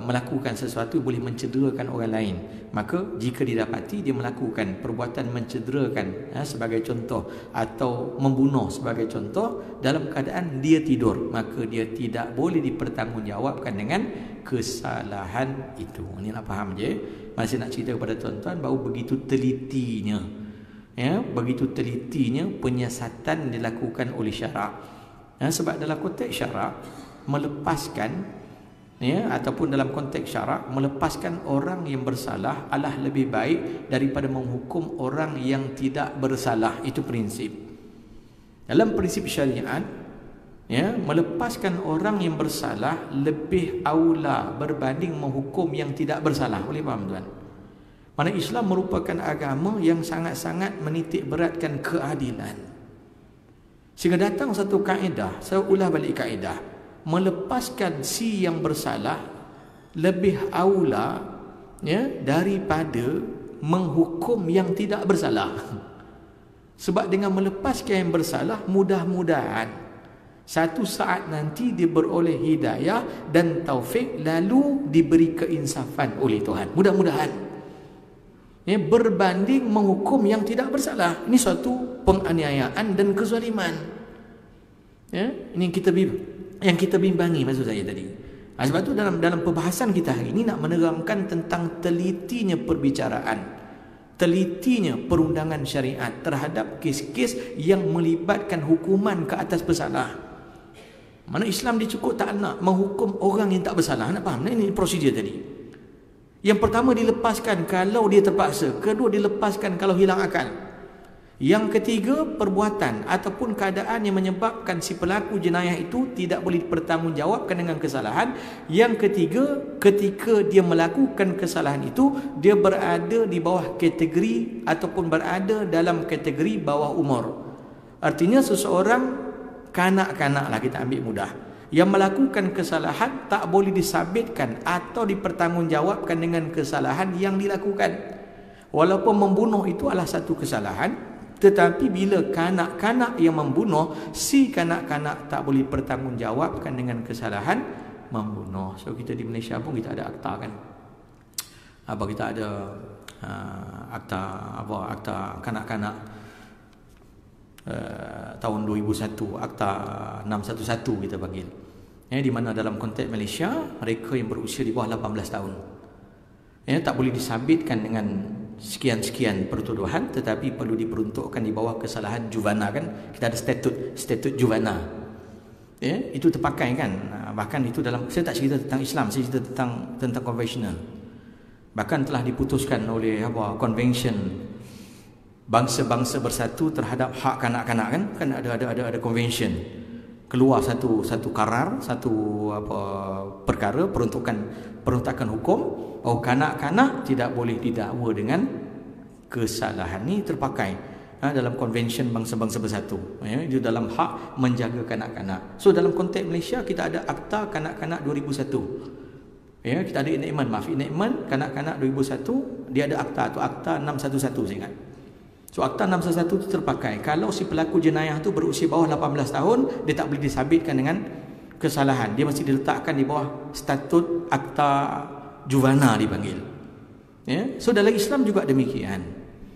melakukan sesuatu boleh mencederakan orang lain. Maka jika didapati dia melakukan perbuatan mencederakan sebagai contoh atau membunuh sebagai contoh dalam keadaan dia tidur, maka dia tidak boleh dipertanggungjawabkan dengan kesalahan itu. Ini nak faham je. Masih nak cerita kepada tuan-tuan bahawa begitu telitinya begitu telitinya penyiasatan dilakukan oleh syarak. Sebab dalam konteks syarak melepaskan ataupun dalam konteks syarak melepaskan orang yang bersalah adalah lebih baik daripada menghukum orang yang tidak bersalah. Itu prinsip. Dalam prinsip syariat melepaskan orang yang bersalah lebih aula berbanding menghukum yang tidak bersalah. Boleh faham tuan? Mana Islam merupakan agama yang sangat-sangat menitik beratkan keadilan. Sehingga datang satu kaedah, saya ulah balik kaedah, melepaskan si yang bersalah lebih aula daripada menghukum yang tidak bersalah. Sebab dengan melepaskan yang bersalah, mudah-mudahan satu saat nanti dia beroleh hidayah dan taufik, lalu diberi keinsafan oleh Tuhan. Mudah-mudahan. Berbanding menghukum yang tidak bersalah. Ini suatu penganiayaan dan kezaliman. Ini yang kita bimbangi maksud saya tadi. Sebab itu dalam perbahasan kita hari ini nak menerangkan tentang telitinya perbicaraan, telitinya perundangan syariat terhadap kes-kes yang melibatkan hukuman ke atas bersalah. Mana Islam dia cukup tak nak menghukum orang yang tak bersalah. Nak faham? Ini prosedur tadi. Yang pertama dilepaskan kalau dia terpaksa. Kedua dilepaskan kalau hilang akal. Yang ketiga, perbuatan ataupun keadaan yang menyebabkan si pelaku jenayah itu tidak boleh dipertanggungjawabkan dengan kesalahan. Yang ketiga, ketika dia melakukan kesalahan itu, dia berada di bawah kategori ataupun berada dalam kategori bawah umur. Artinya seseorang kanak-kanak lah, kita ambil mudah, yang melakukan kesalahan tak boleh disabitkan atau dipertanggungjawabkan dengan kesalahan yang dilakukan. Walaupun membunuh itu adalah satu kesalahan, tetapi bila kanak-kanak yang membunuh, si kanak-kanak tak boleh pertanggungjawabkan dengan kesalahan membunuh. So kita di Malaysia pun kita ada akta kan. Kita ada akta kanak-kanak tahun 2001, akta 611 kita panggil. Di mana dalam konteks Malaysia, mereka yang berusia di bawah 18 tahun tak boleh disabitkan dengan sekian-sekian pertuduhan, tetapi perlu diperuntukkan di bawah kesalahan juvana kan. Kita ada statut juvana. Itu terpakai kan. Bahkan itu dalam, saya tak cerita tentang Islam, saya cerita tentang konvensional. Bahkan telah diputuskan oleh convention bangsa-bangsa bersatu terhadap hak kanak-kanak kan ada convention. Keluar satu karar, satu perkara peruntukan hukum bahawa kanak-kanak tidak boleh didakwa dengan kesalahan. Ni terpakai dalam konvention bangsa-bangsa bersatu. Itu dalam hak menjaga kanak-kanak. So dalam konteks Malaysia kita ada akta kanak-kanak 2001. Kita ada enactment kanak-kanak 2001. Dia ada akta tu, akta 611 saya ingat. So akta 611 itu terpakai. Kalau si pelaku jenayah tu berusia bawah 18 tahun, dia tak boleh disabitkan dengan kesalahan. Dia mesti diletakkan di bawah statut akta juvana dipanggil. So dalam Islam juga demikian.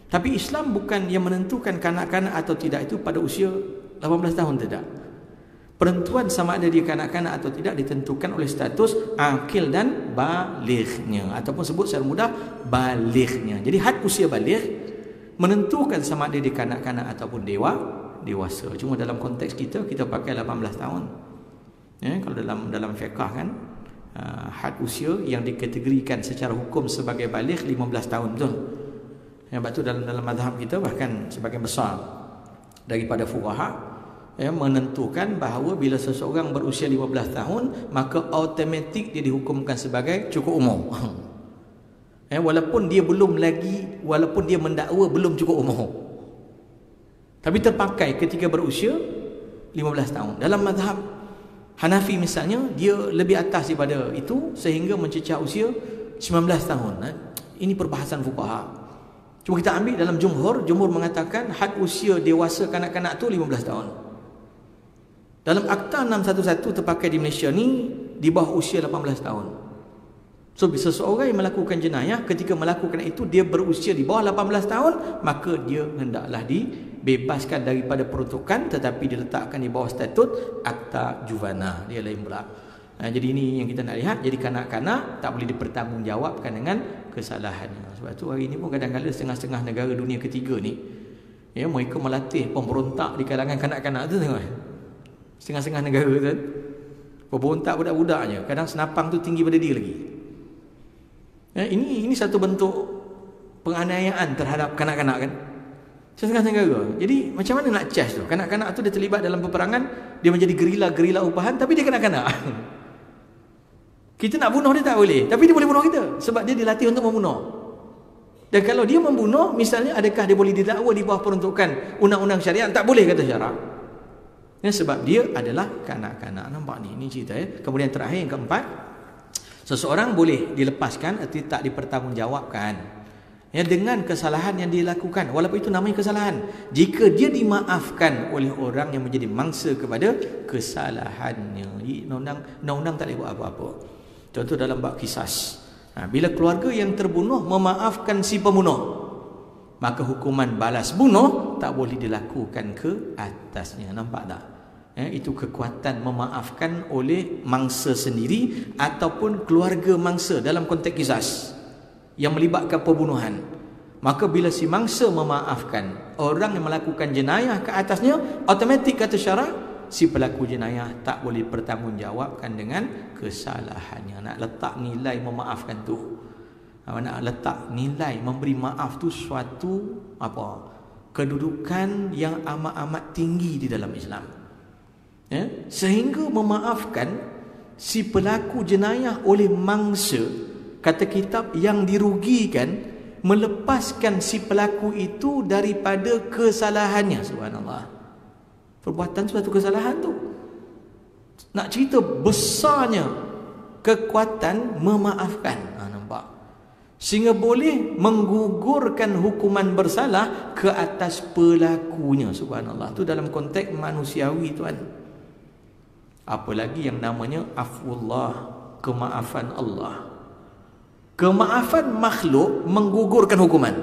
Tapi Islam bukan yang menentukan kanak-kanak atau tidak itu pada usia 18 tahun, tidak. Penentuan sama ada dia kanak-kanak atau tidak ditentukan oleh status akil dan balighnya, ataupun sebut secara mudah balighnya. Jadi had usia baligh menentukan sama ada dia kanak-kanak ataupun dewasa. Cuma dalam konteks kita pakai 18 tahun. Kalau dalam fiqh kan had usia yang dikategorikan secara hukum sebagai baligh 15 tahun, betul. Sebab tu dalam mazhab kita bahkan sebagian besar daripada fuqaha menentukan bahawa bila seseorang berusia 15 tahun maka automatik dia dihukumkan sebagai cukup umur. Walaupun dia mendakwa belum cukup umur, tapi terpakai ketika berusia 15 tahun. Dalam mazhab Hanafi misalnya, dia lebih atas daripada itu sehingga mencecah usia 19 tahun. Ini perbahasan fuqaha. Cuma kita ambil dalam jumhur mengatakan had usia dewasa kanak-kanak tu 15 tahun. Dalam Akta 611 terpakai di Malaysia ni di bawah usia 18 tahun. So seseorang yang melakukan jenayah ketika melakukan itu dia berusia di bawah 18 tahun, maka dia hendaklah dibebaskan daripada peruntukan tetapi diletakkan di bawah statut akta juvana. Dia lain pula. Jadi ini yang kita nak lihat. Jadi kanak-kanak tak boleh dipertanggungjawabkan dengan kesalahannya. Sebab tu hari ini pun kadang-kadang setengah-setengah negara dunia ketiga ni, ya, mereka melatih pemberontak di kalangan kanak-kanak tu tengok. Setengah-setengah negara tu pemberontak budak-budaknya, kadang senapang tu tinggi pada dia lagi. Ya, ini satu bentuk penganiayaan terhadap kanak-kanak kan. Setengah negara. Jadi macam mana nak charge tu? Kanak-kanak tu dia terlibat dalam peperangan, dia menjadi gerila upahan tapi dia kanak-kanak. Kita nak bunuh dia tak boleh, tapi dia boleh bunuh kita sebab dia dilatih untuk membunuh. Dan kalau dia membunuh, misalnya, adakah dia boleh didakwa di bawah peruntukan undang-undang syariat? Tak boleh kata syarak. Ya, sebab dia adalah kanak-kanak. Nampak ni? Ini cerita ya. Kemudian terakhir yang keempat, seseorang boleh dilepaskan atau tak dipertanggungjawabkan ya, dengan kesalahan yang dilakukan, walaupun itu namanya kesalahan, jika dia dimaafkan oleh orang yang menjadi mangsa kepada kesalahannya. Undang-undang tak boleh buat apa-apa. Contoh dalam bab kisas, bila keluarga yang terbunuh memaafkan si pembunuh, maka hukuman balas bunuh tak boleh dilakukan ke atasnya. Nampak tak? Itu kekuatan memaafkan oleh mangsa sendiri ataupun keluarga mangsa dalam konteks kisas yang melibatkan pembunuhan. Maka bila si mangsa memaafkan orang yang melakukan jenayah ke atasnya, automatik kata syarak, si pelaku jenayah tak boleh bertanggungjawabkan dengan kesalahannya. Nak letak nilai memaafkan tu, nak letak nilai memberi maaf tu suatu kedudukan yang amat-amat tinggi di dalam Islam ya? Sehingga memaafkan si pelaku jenayah oleh mangsa, kata kitab, yang dirugikan, melepaskan si pelaku itu daripada kesalahannya. Subhanallah. Perbuatan suatu kesalahan tu. Nak cerita besarnya kekuatan memaafkan. Nampak? Sehingga boleh menggugurkan hukuman bersalah ke atas pelakunya. Subhanallah. Tu dalam konteks manusiawi tuan. Apalagi yang namanya afwullah, kemaafan Allah. Kemaafan makhluk menggugurkan hukuman.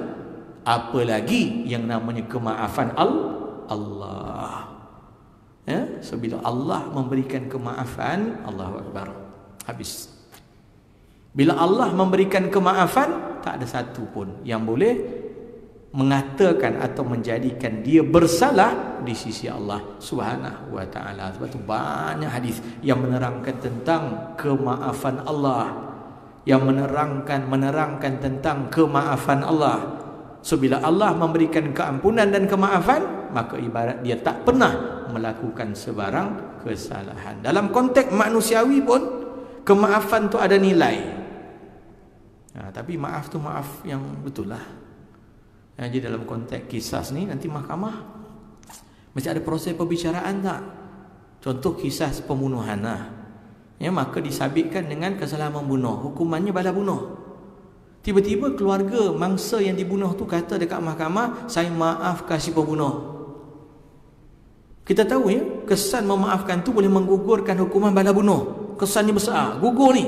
Apalagi yang namanya kemaafan Allah. Ya, so bila Allah memberikan kemaafan, Allahu Akbar, habis. Bila Allah memberikan kemaafan, tak ada satu pun yang boleh mengatakan atau menjadikan dia bersalah di sisi Allah Subhanahu wa taala. Sebab tu banyak hadis yang menerangkan tentang kemaafan Allah, yang menerangkan tentang kemaafan Allah. So bila Allah memberikan keampunan dan kemaafan, maka ibarat dia tak pernah melakukan sebarang kesalahan. Dalam konteks manusiawi pun kemaafan tu ada nilai. Tapi maaf tu maaf yang betul lah. Jadi dalam konteks kisas ni nanti mahkamah mesti ada proses perbicaraan tak? Contoh kisas pembunuhan lah. Ya, maka disabitkan dengan kesalahan membunuh, hukumannya balas bunuh. Tiba-tiba keluarga mangsa yang dibunuh tu kata dekat mahkamah, saya maafkan si pembunuh. Kita tahu ya, kesan memaafkan tu boleh menggugurkan hukuman balas bunuh. Kesannya besar, gugur ni.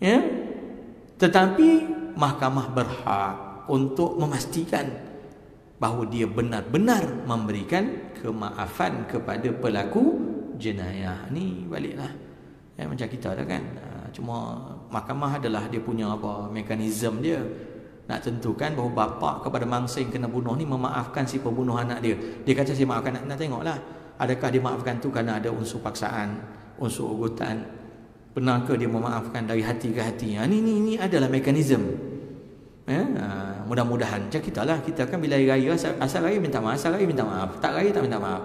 Ya. Tetapi mahkamah berhak untuk memastikan bahawa dia benar-benar memberikan kemaafan kepada pelaku jenayah. Ni baliklah. Ya, macam kita dah kan. Cuma mahkamah adalah dia punya mekanisme dia. Nak tentukan bahawa bapa kepada mangsa yang kena bunuh ni memaafkan si pembunuh anak dia. Dia kata saya maafkan, nak tengoklah adakah dia maafkan tu kerana ada unsur paksaan, unsur ugutan. Benarkah dia memaafkan dari hati ke hati? Ini adalah mekanisme. Mudah-mudahan macam kita lah. Kita kan bila raya, asal raya minta maaf, asal raya minta maaf, tak raya tak minta maaf.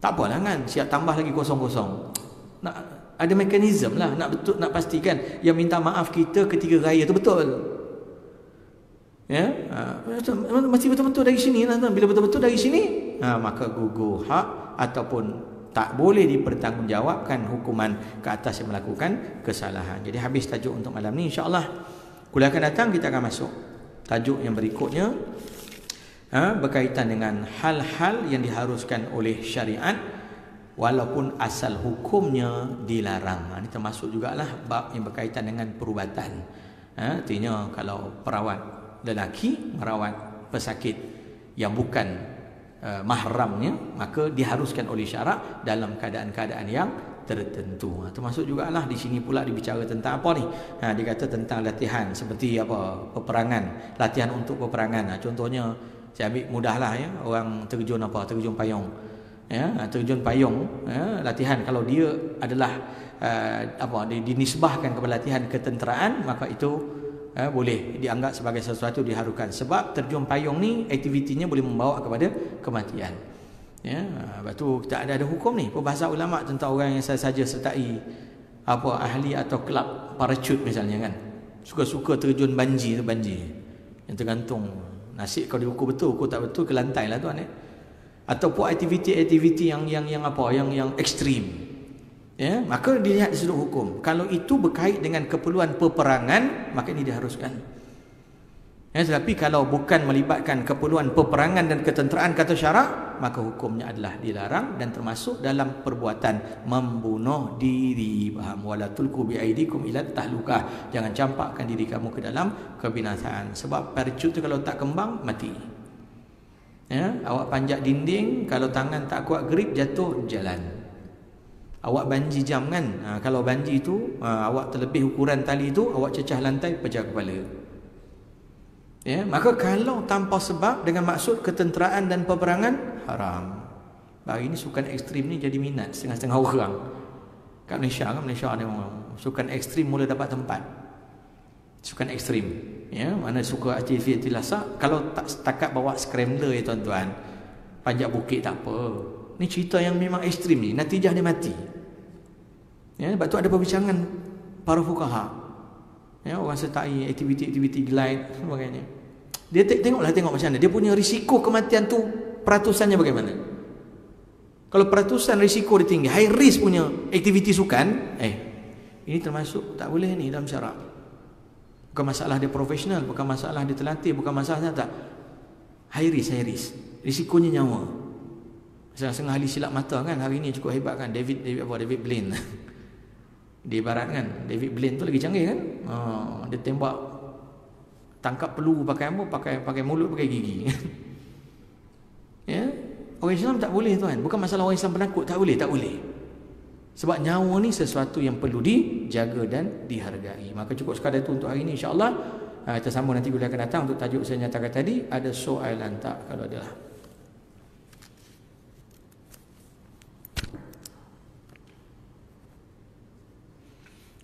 Tak apalah kan, siap tambah lagi kosong-kosong. Nak ada mekanisme lah, nak betul, nak pastikan yang minta maaf kita ketika raya tu betul. Ya, mesti betul-betul dari sini lah. Bila betul-betul dari sini, maka gugur hak ataupun tak boleh dipertanggungjawabkan hukuman ke atas yang melakukan kesalahan. Jadi habis tajuk untuk malam ni, insya-Allah kuliah akan datang kita akan masuk Tajuk yang berikutnya berkaitan dengan hal-hal yang diharuskan oleh syariat walaupun asal hukumnya dilarang. Ini termasuk jugalah bab yang berkaitan dengan perubatan. Artinya kalau perawat lelaki merawat pesakit yang bukan mahramnya, maka diharuskan oleh syarak dalam keadaan-keadaan yang tertentu. Termasuk jugalah di sini pula dibicara tentang apa ni? Dia kata tentang latihan seperti apa? Peperangan, latihan untuk peperangan. Contohnya saya ambil mudahlah ya, orang terjun apa? Terjun payung. Ya, terjun payung, latihan kalau dia adalah dinisbahkan kepada latihan ketenteraan, maka itu boleh dianggap sebagai sesuatu diharukan sebab terjun payung ni aktivitinya boleh membawa kepada kematian. Ya, lepas tu kita ada hukum ni, perbahasan ulama tentang orang yang saja sertai ahli atau kelab parachute misalnya kan. Suka-suka terjun banji yang tergantung nasib kau diukur betul, ukur tak betul ke lantai lah tuan ataupun aktiviti-aktiviti yang ekstrim. Ya, maka dilihat di sudut hukum. Kalau itu berkait dengan keperluan peperangan, maka ini diharuskan. Ya, tetapi kalau bukan melibatkan keperluan peperangan dan ketenteraan kata syarak, maka hukumnya adalah dilarang dan termasuk dalam perbuatan membunuh diri. Faham? Wala tulqu bi aidikum ila tahlukah. Jangan campakkan diri kamu ke dalam kebinasaan. Sebab parachute tu kalau tak kembang mati. Ya, awak panjat dinding, kalau tangan tak kuat grip jatuh jalan. Awak banji jam kan, kalau banji tu awak terlebih ukuran tali tu, awak cecah lantai, pecah kepala. Ya, maka kalau tanpa sebab dengan maksud ketenteraan dan peperangan, haram. Hari ini sukan ekstrim ni jadi minat setengah-setengah orang. Kat Malaysia ni sukan ekstrim mula dapat tempat. Sukan ekstrim, ya, mana suka aktiviti lasak. Kalau tak setakat bawa scrambler ya tuan-tuan, panjat bukit tak apa. Ni cerita yang memang ekstrim ni, natijah dia mati. Ya, sebab tu ada perbincangan para fuqaha. Ya, orang sertai aktiviti-aktiviti glide sebagainya. Dia tengok macam mana. Dia punya risiko kematian tu peratusannya bagaimana. Kalau peratusan risiko dia tinggi, high risk punya aktiviti sukan, ini termasuk tak boleh ni dalam syarak. Bukan masalah dia profesional, bukan masalah dia terlatih, bukan masalah tak. High risk. Risikonya nyawa. Setengah ahli silap mata kan hari ni cukup hebat kan, David Blaine. Di barat kan, David Blaine tu lagi canggih kan. Dia tembak, tangkap peluru pakai apa? Pakai mulut, pakai gigi. Ya, orang Islam tak boleh tuan. Bukan masalah orang Islam penakut, tak boleh. Sebab nyawa ni sesuatu yang perlu dijaga dan dihargai. Maka cukup sekadar itu untuk hari ini, insya-Allah. Kita sambung nanti kuliah akan datang untuk tajuk saya nyatakan tadi. Ada soalan tak? Kalau ada lah.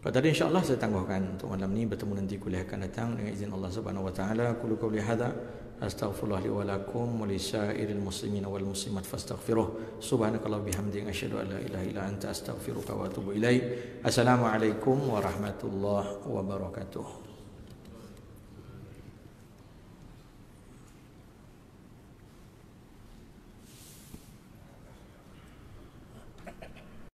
Kalau tadi insya-Allah saya tangguhkan untuk malam ni, bertemu nanti kuliah akan datang dengan izin Allah Subhanahu wa taala. Qul qawli hadza astaghfirullah li wa lakum wa lisairil muslimin wal muslimat fastaghfiruh. Subhanakallah bihamdika asyhadu an la ilaha illa anta astaghfiruka wa atubu ilaik. Assalamualaikum warahmatullahi wabarakatuh.